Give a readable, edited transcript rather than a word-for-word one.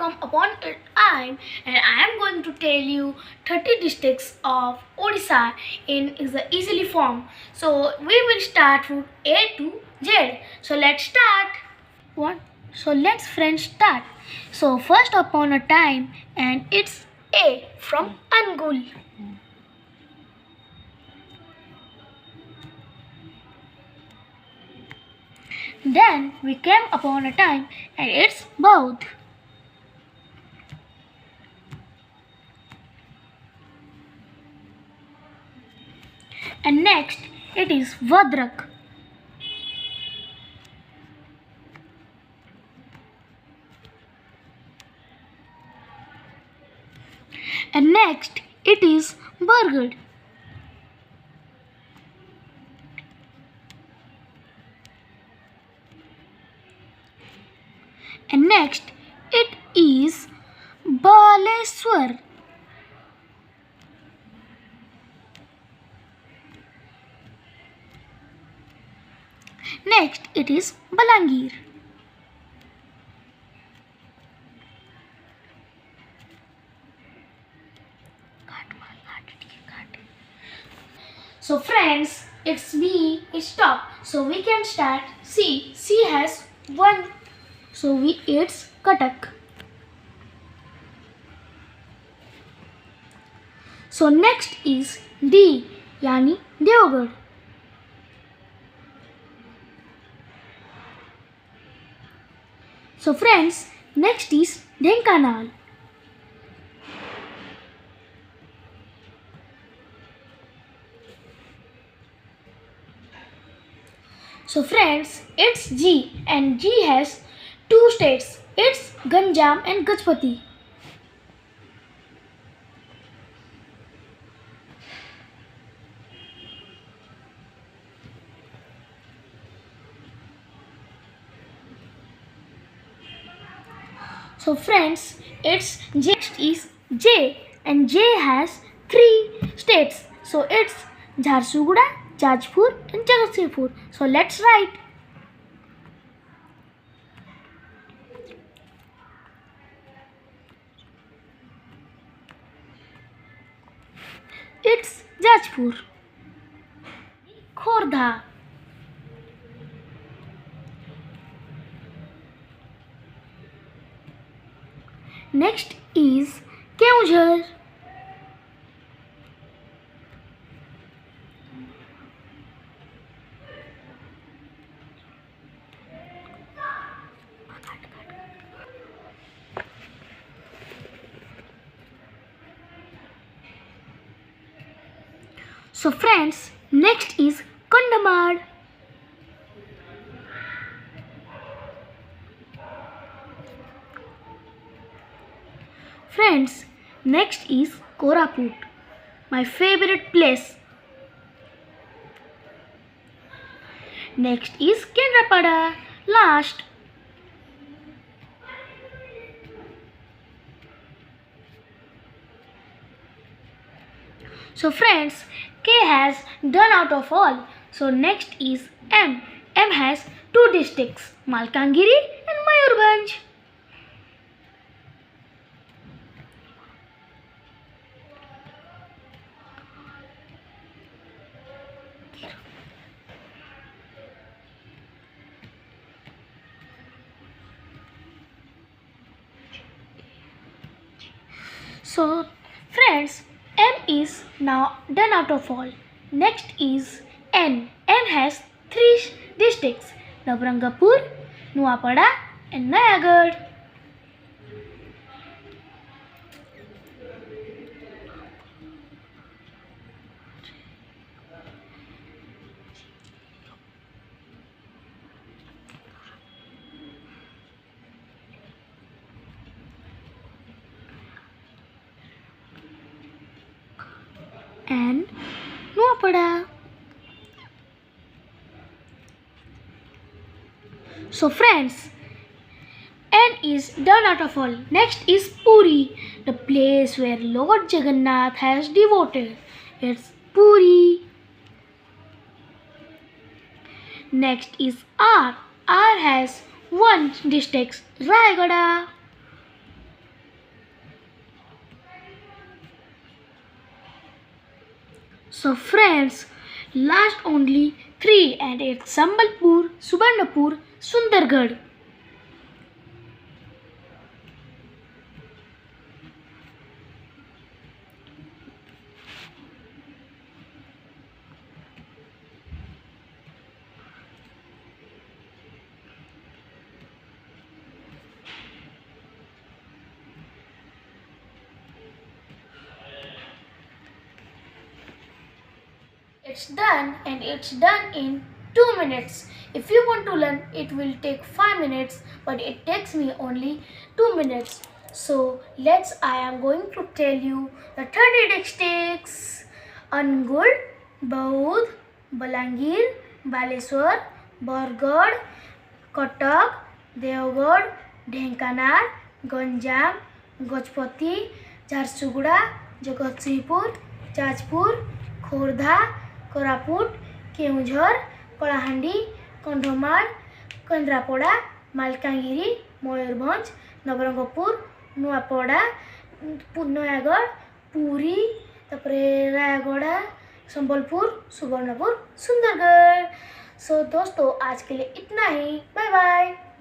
come upon a time and I am going to tell you 30 districts of Odisha in the easily form. So we will start from A to Z. So let's start. What? So let's friends start. So first upon a time and it's A from Angul. Then we came upon a time and it's Baud. And next it is Vadrak. And next it is Bargad. And next it is Baleswar. Next it is Balangir. So friends, it's B, it's stop. So we can start C. C has 1. So it's Katak. So next is D, yani Devgarh. So friends, next is Dhenkanal. So friends, it's G and G has 2 states. It's Ganjam and Gajpati. So friends, it's J. Next is J and J has 3 states. So it's Jharsuguda, Jajpur and Jagatsinghpur. So let's write. It's Jajpur. Khordha. Next is Keonjhar. So friends, next is Kandamar. Friends, next is Koraput, my favorite place. Next is Kendrapada, last. So friends, K has done out of all. So next is M. M has 2 districts, Malkangiri and Mayurbhanj. So friends, M is now done out of all. Next is N. N has 3 districts, Navrangapur, Nuapada and Nayagarh. And Nuapada. So friends, N is done out of all. Next is Puri, the place where Lord Jagannath has devoted. It's Puri. Next is R. R has 1 district, Rayagada. So friends, last only three, and it's Sambalpur, Subarnapur, Sundargarh. It's done, and it's done in 2 minutes. If you want to learn, it will take 5 minutes, but it takes me only 2 minutes. So I am going to tell you the 30 districts: Angul, Baud, Balangir, Baleswar, Bargarh, Katak, Deogarh, Dhenkanal, Ganjam, Gajpati, Jharsuguda, Jagatsinghpur, Jajpur, Khordha, Koraput, Keunjhar, Kalahandhi, Kandhamar, Kendrapada, Malkangiri, Mayurbhanj, Nabarangapur, Nuapada, Nayagढ़, Puri, तापरे रायगढ़, संबलपुर, सुवर्णपुर, सुंदरगढ़। सो दोस्तों, आज के लिए इतना ही। Bye bye.